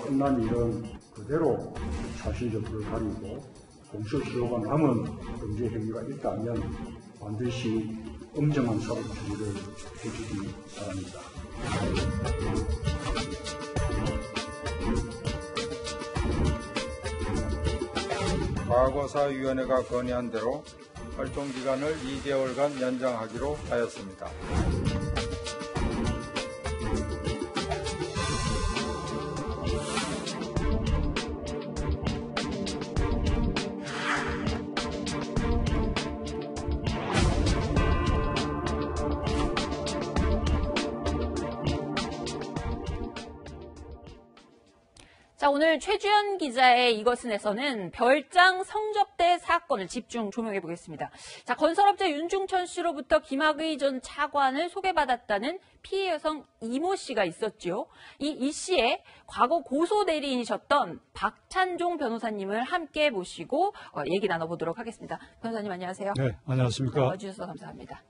끝난 일은 그대로 사실 정보를 가리고 공소 시효가 남은 범죄 행위가 있다면 반드시 엄정한 사법 처리를 해주기 바랍니다. 과거사위원회가 건의한 대로 활동기간을 2개월간 연장하기로 하였습니다. 자, 오늘 최주연 기자의 이것은에서는 별장 성접대 사건을 집중 조명해 보겠습니다. 자, 건설업자 윤중천 씨로부터 김학의 전 차관을 소개받았다는 피해 여성 이모 씨가 있었죠. 이 씨의 과거 고소 대리인이셨던 박찬종 변호사님을 함께 모시고 얘기 나눠보도록 하겠습니다. 변호사님 안녕하세요. 네, 안녕하십니까. 와주셔서 감사합니다.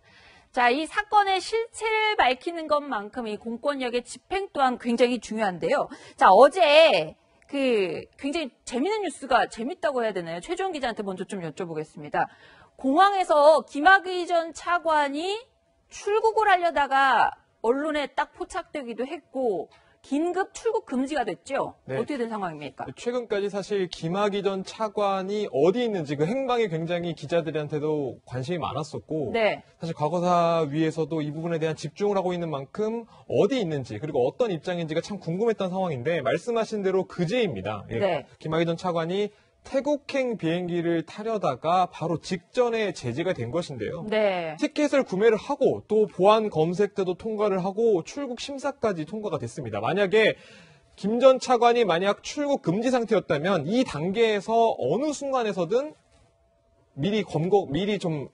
자, 이 사건의 실체를 밝히는 것만큼 이 공권력의 집행 또한 굉장히 중요한데요. 자, 어제 굉장히 재밌는 뉴스가 재밌다고 해야 되나요? 최주원 기자한테 먼저 좀 여쭤보겠습니다. 공항에서 김학의 전 차관이 출국을 하려다가 언론에 딱 포착되기도 했고 긴급 출국 금지가 됐죠? 네. 어떻게 된 상황입니까? 최근까지 사실 김학의 전 차관이 어디 있는지 그 행방이 굉장히 기자들한테도 관심이 많았었고 네. 사실 과거사위에서도 이 부분에 대한 집중을 하고 있는 만큼 어디 있는지 그리고 어떤 입장인지가 참 궁금했던 상황인데 말씀하신 대로 그제입니다. 예. 네. 김학의 전 차관이 태국행 비행기를 타려다가 바로 직전에 제지가 된 것인데요. 네. 티켓을 구매를 하고 또 보안 검색 때도 통과를 하고 출국 심사까지 통과가 됐습니다. 만약에 김 전 차관이 만약 출국 금지 상태였다면 이 단계에서 어느 순간에서든 미리 좀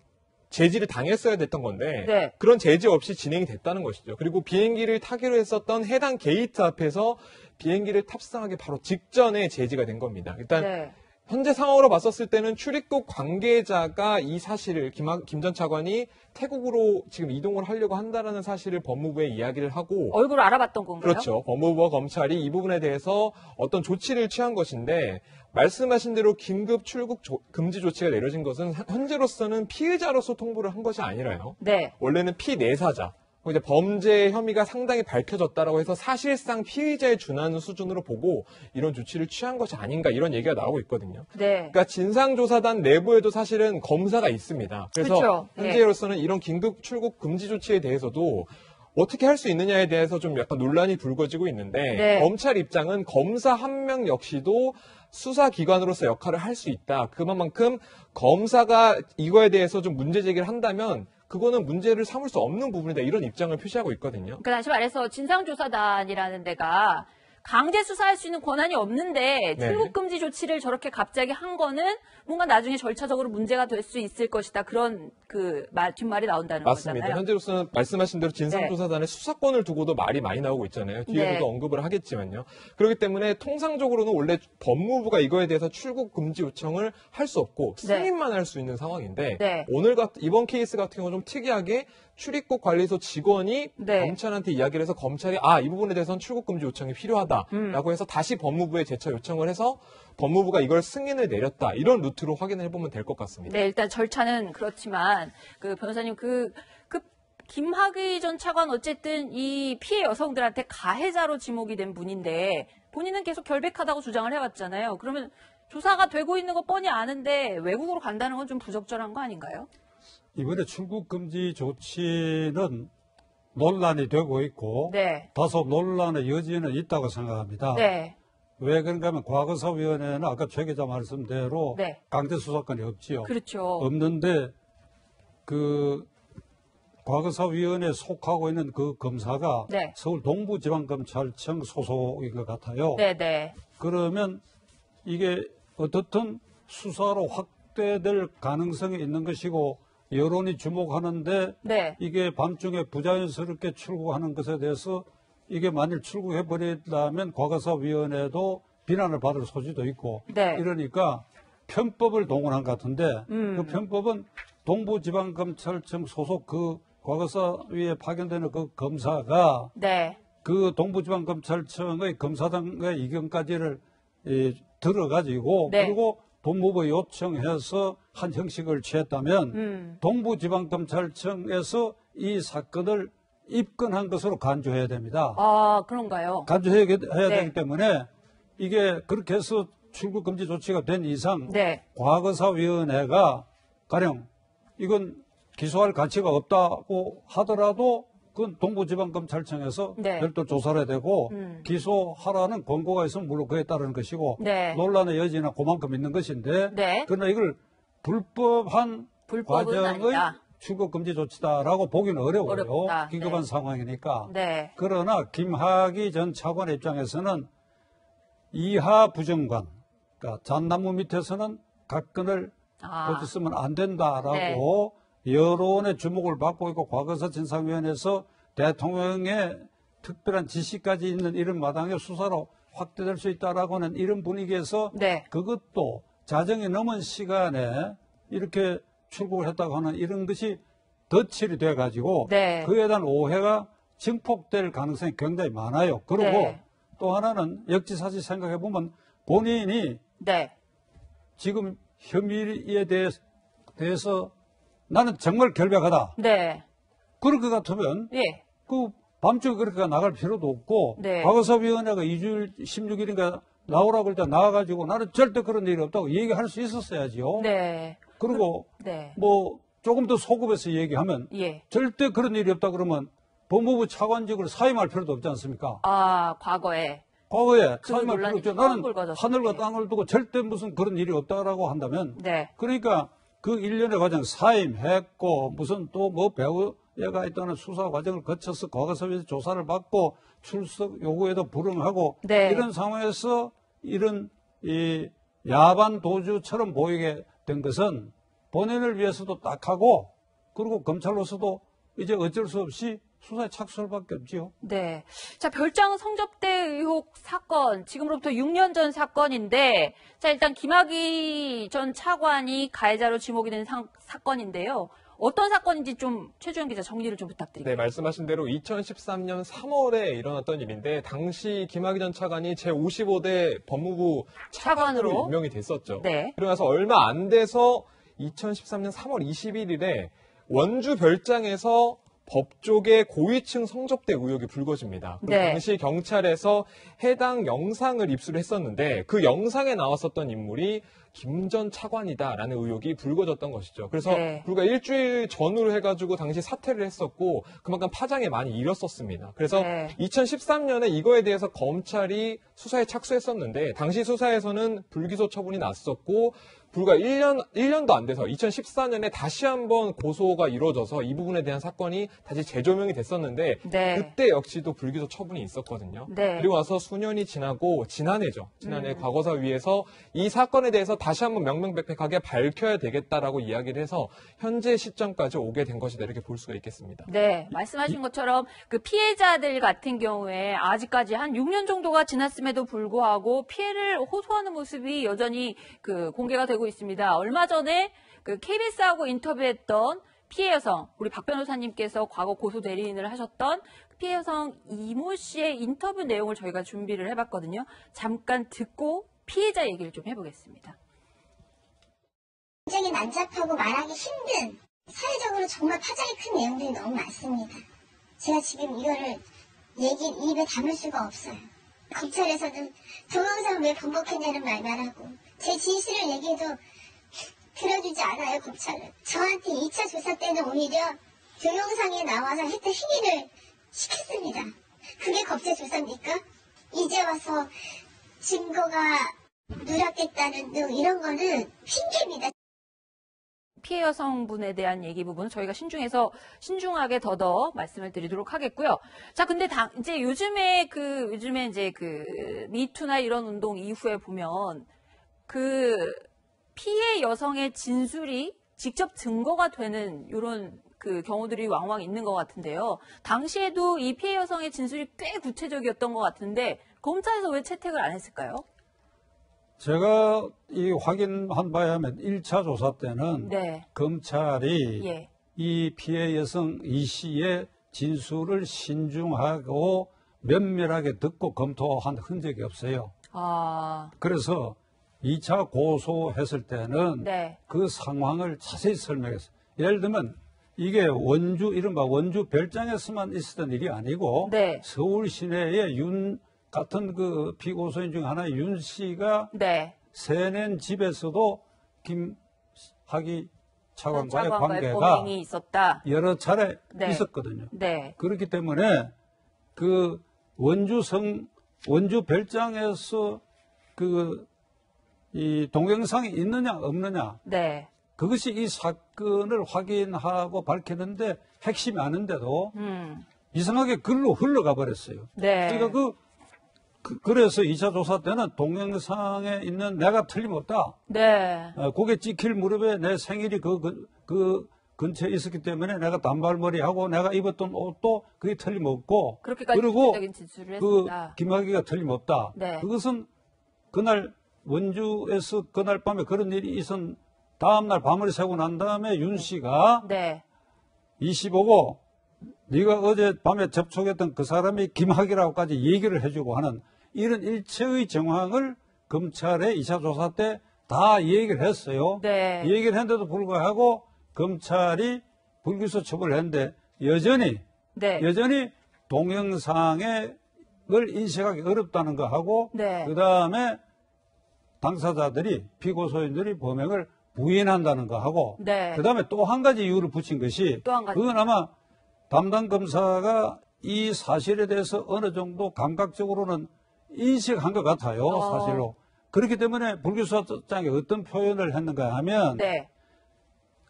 제지를 당했어야 됐던 건데 네. 그런 제지 없이 진행이 됐다는 것이죠. 그리고 비행기를 타기로 했었던 해당 게이트 앞에서 비행기를 탑승하기 바로 직전에 제지가 된 겁니다. 일단 네. 현재 상황으로 봤었을 때는 출입국 관계자가 이 사실을 김 전 차관이 태국으로 지금 이동을 하려고 한다라는 사실을 법무부에 이야기를 하고 얼굴을 알아봤던 건가요? 그렇죠. 법무부와 검찰이 이 부분에 대해서 어떤 조치를 취한 것인데 말씀하신 대로 긴급 출국 금지 조치가 내려진 것은 현재로서는 피의자로서 통보를 한 것이 아니라요. 네. 원래는 피내사자. 이제 범죄 혐의가 상당히 밝혀졌다라고 해서 사실상 피의자에 준하는 수준으로 보고 이런 조치를 취한 것이 아닌가 이런 얘기가 나오고 있거든요. 네. 그러니까 진상조사단 내부에도 사실은 검사가 있습니다. 그래서 그렇죠. 현재로서는 이런 긴급 출국 금지 조치에 대해서도 어떻게 할 수 있느냐에 대해서 좀 약간 논란이 불거지고 있는데 네. 검찰 입장은 검사 한 명 역시도 수사기관으로서 역할을 할 수 있다. 그만큼 검사가 이거에 대해서 좀 문제 제기를 한다면 그거는 문제를 삼을 수 없는 부분이다. 이런 입장을 표시하고 있거든요. 그러니까 다시 말해서 진상조사단이라는 데가 강제 수사할 수 있는 권한이 없는데 네. 출국금지 조치를 저렇게 갑자기 한 거는 뭔가 나중에 절차적으로 문제가 될 수 있을 것이다. 그런 뒷말이 나온다는 맞습니다. 거잖아요. 현재로서는 말씀하신 대로 진상조사단의 수사권을 두고도 말이 많이 나오고 있잖아요. 뒤에서도 네. 언급을 하겠지만요. 그렇기 때문에 통상적으로는 원래 법무부가 이거에 대해서 출국 금지 요청을 할 수 없고 승인만 할 수 있는 상황인데 네. 이번 케이스 같은 경우 좀 특이하게 출입국 관리소 직원이 네. 검찰한테 이야기를 해서 검찰이 이 부분에 대해서는 출국 금지 요청이 필요하다라고 해서 다시 법무부에 재차 요청을 해서 법무부가 이걸 승인을 내렸다. 이런 루트로 확인을 해보면 될 것 같습니다. 네, 일단 절차는 그렇지만 변호사님 김학의 전 차관 어쨌든 이 피해 여성들한테 가해자로 지목이 된 분인데 본인은 계속 결백하다고 주장을 해왔잖아요. 그러면 조사가 되고 있는 거 뻔히 아는데 외국으로 간다는 건 좀 부적절한 거 아닌가요? 이번에 출국 금지 조치는 논란이 되고 있고 네. 다소 논란의 여지는 있다고 생각합니다. 네. 왜 그런가 하면 과거사위원회는 아까 최 기자 말씀대로 네. 강제 수사권이 없지요. 그렇죠. 없는데 과거사위원회에 속하고 있는 그 검사가 네. 서울 동부지방검찰청 소속인 것 같아요. 네네. 그러면 이게 어떻든 수사로 확대될 가능성이 있는 것이고 여론이 주목하는데 네. 이게 밤중에 부자연스럽게 출국하는 것에 대해서 이게 만일 출국해버린다면 과거사위원회도 비난을 받을 소지도 있고 네. 이러니까 편법을 동원한 것 같은데 그 편법은 동부지방검찰청 소속 그 과거사위에 파견되는 그 검사가 네. 그 동부지방검찰청의 검사장의 의견까지를 들어가지고 네. 그리고 법무부에 요청해서 한 형식을 취했다면 동부지방검찰청에서 이 사건을 입건한 것으로 간주해야 됩니다. 아, 그런가요? 간주해야 네. 되기 때문에 이게 그렇게 해서 출국 금지 조치가 된 이상 네. 과거사위원회가 가령 이건 기소할 가치가 없다고 하더라도 그건 동부지방검찰청에서 네. 별도 조사를 해야 되고 기소하라는 권고가 있으면 물론 그에 따르는 것이고 네. 논란의 여지나 그만큼 있는 것인데 네. 그러나 이걸 불법한 불법은 과정의 아니다. 출국 금지 조치다라고 보기는 어려워요. 어렵다. 긴급한 네. 상황이니까. 네. 그러나 김학의 전 차관의 입장에서는 이하 부정관, 그러니까 잣나무 밑에서는 각근을 보지 쓰면 안 된다라고 여론의 주목을 받고 있고 과거사 진상위원회에서 대통령의 특별한 지시까지 있는 이런 마당에 수사로 확대될 수 있다라고 하는 이런 분위기에서 네. 그것도 자정이 넘은 시간에 이렇게 출국을 했다고 하는 이런 것이 덧칠이 돼가지고 네. 그에 대한 오해가 증폭될 가능성이 굉장히 많아요. 그리고 네. 또 하나는 역지사지 생각해 보면 본인이 네. 지금 혐의에 대해서 나는 정말 결백하다. 네. 그럴 것 같으면 예. 그 밤중에 그렇게 나갈 필요도 없고 네. 과거사위원회가 2주일 16일인가 나오라고 할 때 나와가지고 나는 절대 그런 일이 없다고 얘기할 수 있었어야지요. 네. 그리고 네. 뭐 조금 더 소급해서 얘기하면 예. 절대 그런 일이 없다 그러면 법무부 차관직을 사임할 필요도 없지 않습니까? 아, 과거에. 과거에 그 사임할 필요 논란이 없죠. 처음 나는 불거졌을 하늘과 때. 땅을 두고 절대 무슨 그런 일이 없다라고 한다면 네. 그러니까 그 일련의 과정 사임했고 무슨 또 뭐 배우가 있다는 수사 과정을 거쳐서 과거사위에서 조사를 받고 출석 요구에도 불응하고 네. 이런 상황에서 이런 이 야반 도주처럼 보이게 된 것은 본인을 위해서도 딱하고 그리고 검찰로서도 이제 어쩔 수 없이 수사에 착수할 밖에 없지요. 네. 자, 별장 성접대 의혹 사건, 지금으로부터 6년 전 사건인데, 자, 일단 김학의 전 차관이 가해자로 지목이 된 사건인데요. 어떤 사건인지 좀 최주영 기자 정리를 좀 부탁드립니다. 네, 말씀하신 대로 2013년 3월에 일어났던 일인데 당시 김학의 전 차관이 제55대 법무부 차관으로 임명이 됐었죠. 네. 그러면서 얼마 안 돼서 2013년 3월 21일에 원주 별장에서 법조계 고위층 성접대 의혹이 불거집니다. 그 네. 당시 경찰에서 해당 영상을 입수를 했었는데 그 영상에 나왔었던 인물이 김 전 차관이다라는 의혹이 불거졌던 것이죠. 그래서 네. 불과 일주일 전후로 해가지고 당시 사퇴를 했었고 그만큼 파장에 많이 일었었습니다. 그래서 네. 2013년에 이거에 대해서 검찰이 수사에 착수했었는데 당시 수사에서는 불기소 처분이 났었고 불과 1년도 안 돼서 2014년에 다시 한번 고소가 이루어져서 이 부분에 대한 사건이 다시 재조명이 됐었는데 네. 그때 역시도 불기소 처분이 있었거든요. 네. 그리고 와서 수년이 지나고 지난해 과거사위에서 이 사건에 대해서 다시 한번 명명백백하게 밝혀야 되겠다라고 이야기를 해서 현재 시점까지 오게 된 것이다 이렇게 볼 수가 있겠습니다. 네, 말씀하신 것처럼 그 피해자들 같은 경우에 아직까지 한 6년 정도가 지났음에도 불구하고 피해를 호소하는 모습이 여전히 그 공개가 되고 있습니다. 얼마 전에 그 KBS하고 인터뷰했던 피해 여성, 우리 박 변호사님께서 과거 고소 대리인을 하셨던 피해 여성 이모 씨의 인터뷰 내용을 저희가 준비를 해봤거든요. 잠깐 듣고 피해자 얘기를 좀 해보겠습니다. 굉장히 난잡하고 말하기 힘든 사회적으로 정말 파장이 큰 내용들이 너무 많습니다. 제가 지금 이거를 입에 담을 수가 없어요. 검찰에서는 동영상을 왜 번복했냐는 말만 하고 제 진실을 얘기해도 들어주지 않아요, 검찰은. 저한테 2차 조사 때는 오히려 동영상에 나와서 했던 행위를 시켰습니다. 그게 검찰 조사입니까? 이제 와서 증거가 누락됐다는 등 이런 거는 핑계입니다. 피해 여성분에 대한 얘기 부분 저희가 신중하게 더더 말씀을 드리도록 하겠고요. 자, 근데 이제 요즘에 이제 그 미투나 이런 운동 이후에 보면 그 피해 여성의 진술이 직접 증거가 되는 이런 그 경우들이 왕왕 있는 것 같은데요. 당시에도 이 피해 여성의 진술이 꽤 구체적이었던 것 같은데 검찰에서 왜 채택을 안 했을까요? 제가 이 확인한 바에 하면 1차 조사 때는 네. 검찰이 예. 이 피해 여성 이 씨의 진술을 신중하고 면밀하게 듣고 검토한 흔적이 없어요. 그래서 2차 고소했을 때는 네. 그 상황을 자세히 설명했어요. 예를 들면 이게 원주, 이른바 원주 별장에서만 있었던 일이 아니고 네. 서울 시내에 같은 그 피고소인 중 하나의 윤 씨가 네. 세낸 집에서도 김학의 차관과의 관계가 범행이 있었다. 여러 차례 네. 있었거든요. 네. 그렇기 때문에 그 원주 별장에서 이 동영상이 있느냐 없느냐 네. 그것이 이 사건을 확인하고 밝히는데 핵심이 아닌데도 이상하게 글로 흘러가 버렸어요. 네. 그러니까 그래서 2차 조사 때는 동영상에 있는 내가 틀림없다. 네. 고개 찍힐 무렵에 내 생일이 그 근처에 있었기 때문에 내가 단발머리하고 내가 입었던 옷도 그게 틀림없고. 그렇게까지 그리고 구체적인 진술을 그 했다. 김학의가 틀림없다. 네. 그것은 그날 원주에서 그날 밤에 그런 일이 있은 다음날 밤을 새고 난 다음에 윤 씨가 네. 이씨 보고 네가 어제 밤에 접촉했던 그 사람이 김학이라고까지 얘기를 해주고 하는 이런 일체의 정황을 검찰에 2차 조사 때 다 얘기를 했어요. 네. 얘기를 했는데도 불구하고 검찰이 불기소 처벌을 했는데 여전히 동영상을 인식하기 어렵다는 거 하고 네. 그 다음에 당사자들이 피고소인들이 범행을 부인한다는 거 하고 네. 그 다음에 또 한 가지 이유를 붙인 것이 또 한 가지. 그건 아마 담당 검사가 이 사실에 대해서 어느 정도 감각적으로는 인식한 것 같아요. 사실로. 그렇기 때문에 불기소장에 어떤 표현을 했는가 하면 네.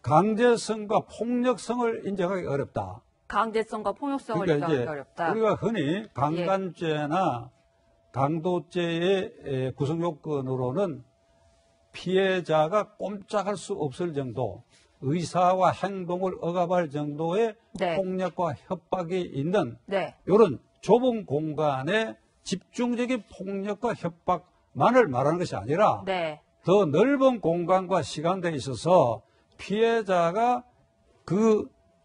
강제성과 폭력성을 인정하기 어렵다. 강제성과 폭력성을 그러니까 인정하기 이제 어렵다. 우리가 흔히 강간죄나 강도죄의 구성 요건으로는 피해자가 꼼짝할 수 없을 정도, 의사와 행동을 억압할 정도의 네. 폭력과 협박이 있는 네. 이런 좁은 공간에 집중적인 폭력과 협박만을 말하는 것이 아니라 네. 더 넓은 공간과 시간대에 있어서 피해자가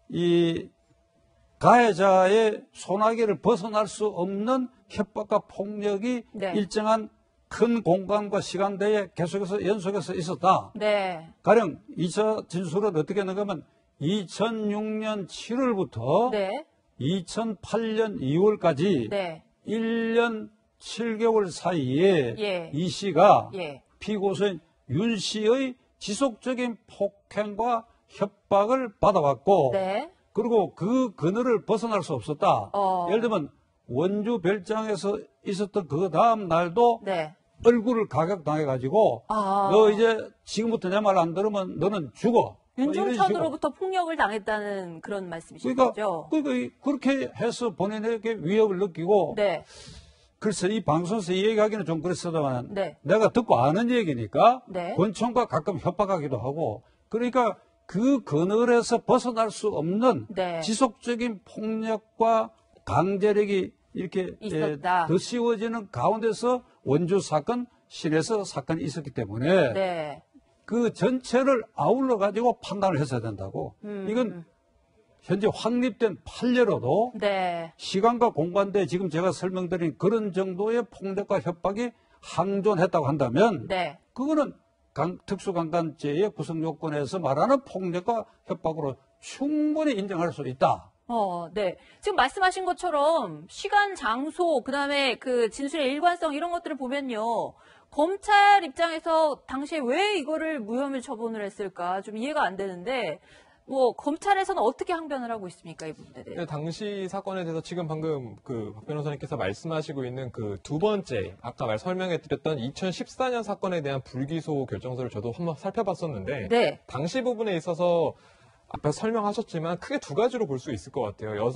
이 가해자의 소나기를 벗어날 수 없는 협박과 폭력이 네. 일정한 큰 공간과 시간대에 계속해서 연속해서 있었다. 네. 가령 2차 진술은 어떻게 했는가 하면 2006년 7월부터 네. 2008년 2월까지 네. 1년 7개월 사이에 예. 이 씨가 예. 피고소인 윤 씨의 지속적인 폭행과 협박을 받아왔고 네. 그리고 그 그늘을 벗어날 수 없었다. 예를 들면 원주 별장에서 있었던 그 다음 날도 네. 얼굴을 가격당해가지고 너 이제 지금부터 내 말 안 들으면 너는 죽어. 윤중천으로부터 폭력을 당했다는 그런 말씀이신 거죠? 그러니까 그렇게 해서 본인에게 위협을 느끼고 네. 글쎄 이 방송에서 이 얘기하기는 좀 그랬어도만 네. 내가 듣고 아는 얘기니까 네. 권총과 가끔 협박하기도 하고 그러니까 그 그늘에서 벗어날 수 없는 네. 지속적인 폭력과 강제력이 이렇게 있었다. 더 씌워지는 가운데서 원주 사건, 시내에서 사건이 있었기 때문에 네. 그 전체를 아울러 가지고 판단을 했어야 된다고. 이건 현재 확립된 판례로도 네. 시간과 공간대 지금 제가 설명드린 그런 정도의 폭력과 협박이 항존했다고 한다면 네. 그거는 특수강간죄의 구성 요건에서 말하는 폭력과 협박으로 충분히 인정할 수 있다. 네. 지금 말씀하신 것처럼 시간, 장소, 그다음에 그 진술의 일관성 이런 것들을 보면요. 검찰 입장에서 당시에 왜 이거를 무혐의 처분을 했을까 좀 이해가 안 되는데 검찰에서는 어떻게 항변을 하고 있습니까? 이 부분에 대해서. 당시 사건에 대해서 지금 방금 박 변호사님께서 말씀하시고 있는 그 두 번째 아까 설명해드렸던 2014년 사건에 대한 불기소 결정서를 저도 한번 살펴봤었는데 네. 당시 부분에 있어서 아까 설명하셨지만 크게 두 가지로 볼 수 있을 것 같아요.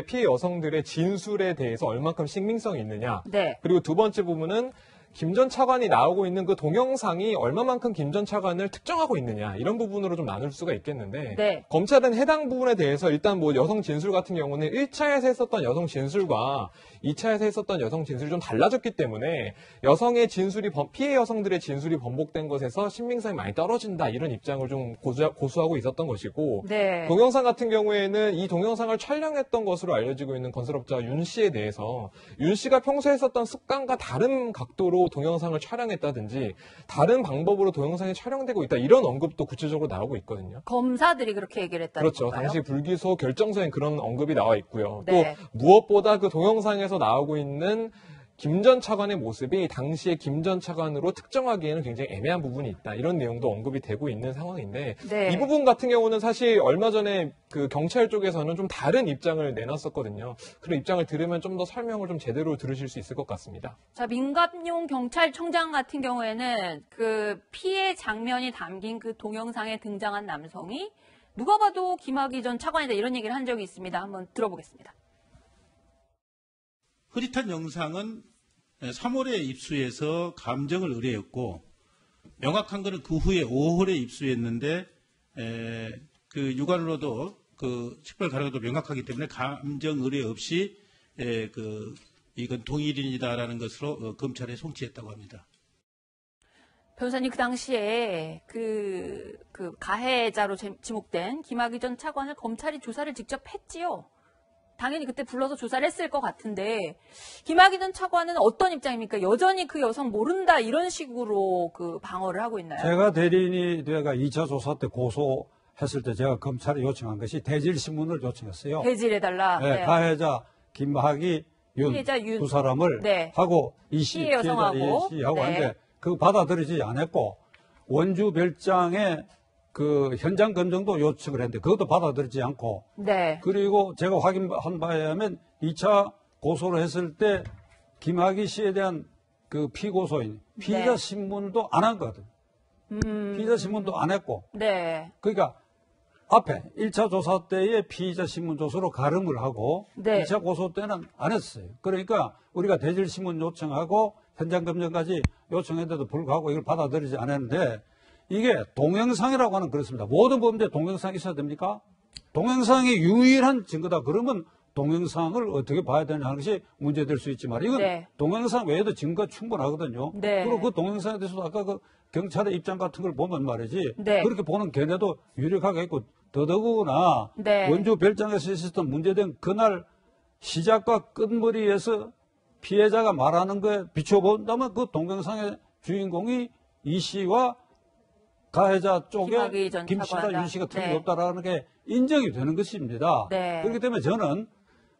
피해 여성들의 진술에 대해서 얼만큼 신빙성이 있느냐. 네. 그리고 두 번째 부분은 김 전 차관이 나오고 있는 그 동영상이 얼마만큼 김 전 차관을 특정하고 있느냐 이런 부분으로 좀 나눌 수가 있겠는데 네. 검찰은 해당 부분에 대해서 일단 뭐 여성 진술 같은 경우는 1차에서 했었던 여성 진술과 2차에서 했었던 여성 진술이 좀 달라졌기 때문에 여성의 진술이 피해 여성들의 진술이 번복된 것에서 신빙성이 많이 떨어진다 이런 입장을 좀 고수하고 있었던 것이고 네. 동영상 같은 경우에는 이 동영상을 촬영했던 것으로 알려지고 있는 건설업자 윤 씨에 대해서 윤 씨가 평소에 했었던 습관과 다른 각도로 동영상을 촬영했다든지 다른 방법으로 동영상이 촬영되고 있다 이런 언급도 구체적으로 나오고 있거든요. 검사들이 그렇게 얘기를 했다는 그렇죠. 건가요? 당시 불기소 결정서엔 그런 언급이 나와 있고요. 네. 또 무엇보다 그 동영상에서 나오고 있는 김 전 차관의 모습이 당시에 김 전 차관으로 특정하기에는 굉장히 애매한 부분이 있다. 이런 내용도 언급이 되고 있는 상황인데 네. 이 부분 같은 경우는 사실 얼마 전에 그 경찰 쪽에서는 좀 다른 입장을 내놨었거든요. 그런 입장을 들으면 좀 더 설명을 좀 제대로 들으실 수 있을 것 같습니다. 자, 민감용 경찰청장 같은 경우에는 그 피해 장면이 담긴 그 동영상에 등장한 남성이 누가 봐도 김학의 전 차관이다 이런 얘기를 한 적이 있습니다. 한번 들어보겠습니다. 흐릿한 영상은 3월에 입수해서 감정을 의뢰했고 명확한 것은 그 후에 5월에 입수했는데 그 육안으로도 그 식별 가능도 명확하기 때문에 감정 의뢰 없이 이건 동일인이다라는 것으로 검찰에 송치했다고 합니다. 변호사님 그 당시에 그 가해자로 지목된 김학의 전 차관을 검찰이 조사를 직접 했지요. 당연히 그때 불러서 조사를 했을 것 같은데 김학의 전 차관은 어떤 입장입니까? 여전히 그 여성 모른다 이런 식으로 그 방어를 하고 있나요? 제가 대리인이 돼가 2차 조사 때 고소했을 때 제가 검찰에 요청한 것이 대질신문을 요청했어요. 대질해달라. 네, 네. 가해자 김학의 피해자 윤 두 사람을 네. 하고 이씨 피해 여성하고. 피해자 이씨하고 네. 하는데 그거 받아들이지 않았고 원주 별장에 그 현장 검증도 요청을 했는데 그것도 받아들이지 않고 네. 그리고 제가 확인한 바에 의하면 2차 고소를 했을 때 김학의 씨에 대한 그 피고소인 피의자 네. 신문도 안 한 거거든. 피의자 신문도 안 했고 네. 그러니까 앞에 1차 조사 때의 피의자 신문 조서로 가름을 하고 네. 2차 고소 때는 안 했어요. 그러니까 우리가 대질 신문 요청하고 현장 검증까지 요청했는데도 불구하고 이걸 받아들이지 않았는데 이게 동영상이라고 하는 그렇습니다. 모든 범죄에 동영상이 있어야 됩니까? 동영상이 유일한 증거다. 그러면 동영상을 어떻게 봐야 되냐 하는 것이 문제될 수 있지만 이건 네. 동영상 외에도 증거 충분하거든요. 네. 그리고 그 동영상에 대해서도 아까 그 경찰의 입장 같은 걸 보면 말이지 네. 그렇게 보는 견해도 유력하게 있고 더더구나 네. 원주 별장에서 있었던 문제된 그날 시작과 끝머리에서 피해자가 말하는 거에 비춰본다면 그 동영상의 주인공이 이 씨와 가해자 쪽에 김학의 전 김 씨가 차관이다. 윤 씨가 틀림이 네. 없다라는 게 인정이 되는 것입니다. 네. 그렇기 때문에 저는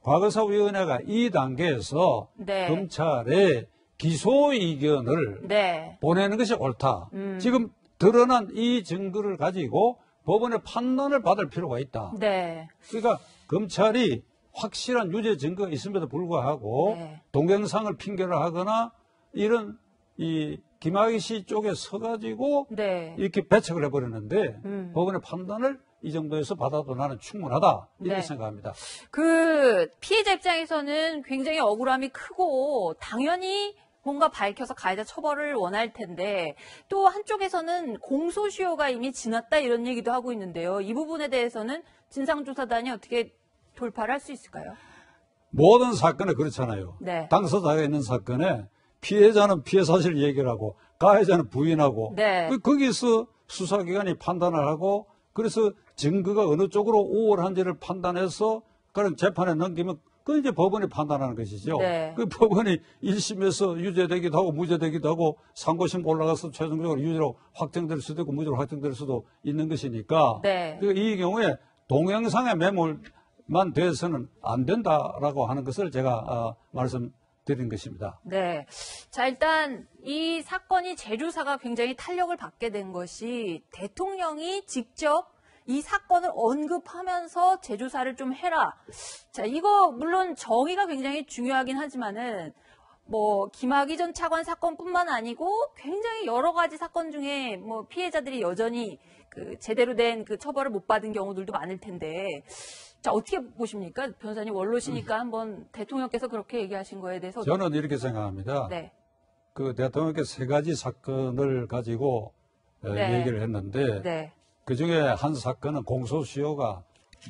과거사위원회가 이 단계에서 네. 검찰에 기소 의견을 네. 보내는 것이 옳다. 지금 드러난 이 증거를 가지고 법원의 판단을 받을 필요가 있다. 네. 그러니까 검찰이 확실한 유죄 증거가 있음에도 불구하고 네. 동영상을 핑계를 하거나 이런 이 김학의 씨 쪽에 서가지고 네. 이렇게 배척을 해버렸는데 법원의 판단을 이 정도에서 받아도 나는 충분하다 이렇게 네. 생각합니다. 그 피해자 입장에서는 굉장히 억울함이 크고 당연히 뭔가 밝혀서 가해자 처벌을 원할 텐데 또 한쪽에서는 공소시효가 이미 지났다 이런 얘기도 하고 있는데요. 이 부분에 대해서는 진상조사단이 어떻게 돌파를 할 수 있을까요? 모든 사건에 그렇잖아요. 네. 당사자가 있는 사건에 피해자는 피해 사실 얘기를 하고 가해자는 부인하고 네. 거기서 수사기관이 판단을 하고 그래서 증거가 어느 쪽으로 우월한지를 판단해서 그런 재판에 넘기면 그 이제 법원이 판단하는 것이죠. 네. 그 법원이 1심에서 유죄되기도 하고 무죄되기도 하고 상고심 올라가서 최종적으로 유죄로 확정될 수도 있고 무죄로 확정될 수도 있는 것이니까 네. 이 경우에 동영상의 매몰만 돼서는 안 된다라고 하는 것을 제가 말씀드린 것입니다. 네. 자, 일단 이 사건이 재조사가 굉장히 탄력을 받게 된 것이 대통령이 직접 이 사건을 언급하면서 재조사를 좀 해라. 자, 이거 물론 정의가 굉장히 중요하긴 하지만은 뭐 김학의 전 차관 사건뿐만 아니고 굉장히 여러 가지 사건 중에 뭐 피해자들이 여전히 그 제대로 된 그 처벌을 못 받은 경우들도 많을 텐데 자, 어떻게 보십니까? 변호사님 원로시니까 한번 대통령께서 그렇게 얘기하신 거에 대해서 저는 이렇게 생각합니다. 네. 그 대통령께 세 가지 사건을 가지고 네. 얘기를 했는데 네. 그 중에 한 사건은 공소시효가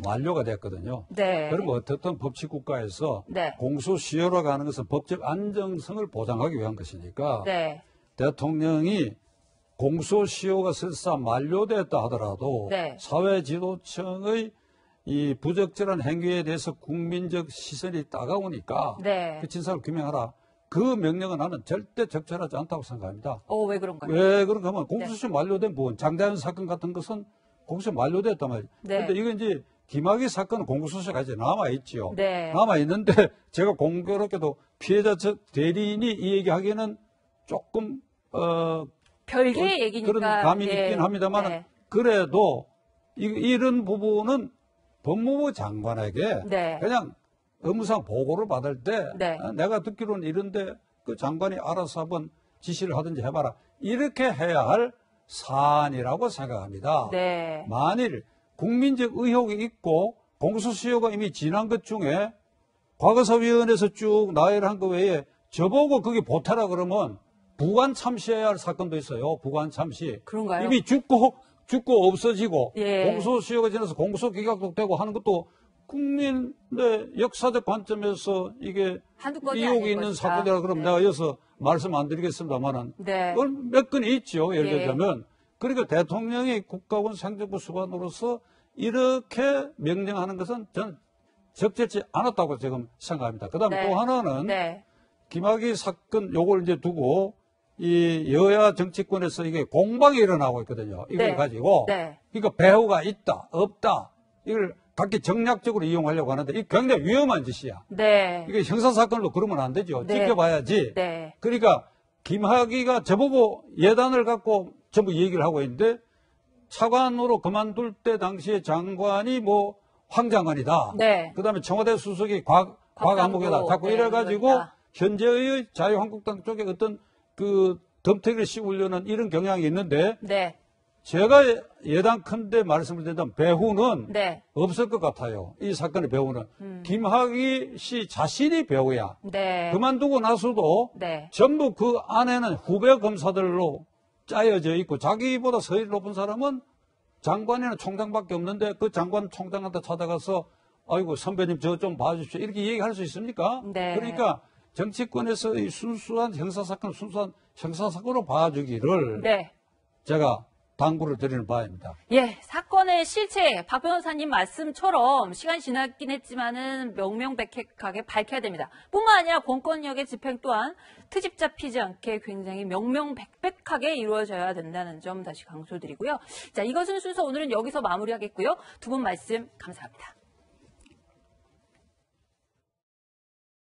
만료가 됐거든요. 네. 그러면 어떻든 법치국가에서 네. 공소시효라고 하는 것은 법적 안정성을 보장하기 위한 것이니까 네. 대통령이 공소시효가 설사 만료됐다 하더라도 네. 사회지도청의 이 부적절한 행위에 대해서 국민적 시선이 따가우니까 네. 그 진상을 규명하라. 그 명령은 나는 절대 적절하지 않다고 생각합니다. 왜 그런가요? 왜 그런가 하면 공소시효 만료된 부분, 장자연 사건 같은 것은 공소시효 만료됐단 말이에요. 네. 그런데 이건 이제 김학의 사건은 공소시효가 이제 남아있지요. 네. 남아있는데 제가 공교롭게도 피해자 측 대리인이 이 얘기하기에는 조금 별개의 얘기니까. 그런 감이 네. 있긴 합니다만 네. 그래도 이런 부분은 법무부 장관에게 네. 그냥 업무상 보고를 받을 때 네. 내가 듣기로는 이런데 그 장관이 알아서 한번 지시를 하든지 해봐라. 이렇게 해야 할 사안이라고 생각합니다. 네. 만일 국민적 의혹이 있고 공소시효가 이미 지난 것 중에 과거사위원회에서 쭉 나열한 것 외에 저보고 그게 보태라 그러면 부관 참시해야 할 사건도 있어요. 부관 참시. 그런가요? 이미 죽고 없어지고 예. 공소시효가 지나서 공소기각도 되고 하는 것도 국민의 역사적 관점에서 이게 한두 건이 이혹이 아닐 있는 것이다. 사건이라 그럼 네. 내가 여기서 말씀 안 드리겠습니다만은 네. 몇 건이 있죠. 예를 예. 들자면 그러니까 대통령이 국가원 행정부 수반으로서 이렇게 명령하는 것은 저는 적절치 않았다고 지금 생각합니다. 그다음에 네. 또 하나는 네. 김학의 사건 요걸 이제 두고 이 여야 정치권에서 이게 공방이 일어나고 있거든요. 이걸 네. 가지고 네. 그러니까 배후가 있다, 없다 이걸 각기 정략적으로 이용하려고 하는데 이게 굉장히 위험한 짓이야. 네. 이게 형사사건으로 그러면 안 되죠. 네. 지켜봐야지. 네. 그러니까 김학의가 저보고 예단을 갖고 전부 얘기를 하고 있는데 차관으로 그만둘 때 당시에 장관이 뭐 황장관이다. 네. 그다음에 청와대 수석이 과감목이다. 자꾸 네, 이래가지고 그러니까. 현재의 자유한국당 쪽에 어떤 그 덤태기를 씌우려는 이런 경향이 있는데 네. 제가 예단컨대 말씀을 드린다면 배후는 네. 없을 것 같아요. 이 사건의 배후는. 김학의 씨 자신이 배후야. 네. 그만두고 나서도 네. 전부 그 안에는 후배 검사들로 짜여져 있고 자기보다 서열이 높은 사람은 장관이나 총장밖에 없는데 그 장관 총장한테 찾아가서 아이고 선배님 저 좀 봐주십시오. 이렇게 얘기할 수 있습니까? 네. 그러니까 정치권에서 이 순수한 형사사건을 순수한 형사사건으로 봐주기를 네. 제가 당부를 드리는 바입니다. 예, 사건의 실체, 박 변호사님 말씀처럼 시간이 지났긴 했지만은 명명백백하게 밝혀야 됩니다. 뿐만 아니라 공권력의 집행 또한 트집 잡히지 않게 굉장히 명명백백하게 이루어져야 된다는 점 다시 강조드리고요. 자, 이것은 순서 오늘은 여기서 마무리하겠고요. 두 분 말씀 감사합니다.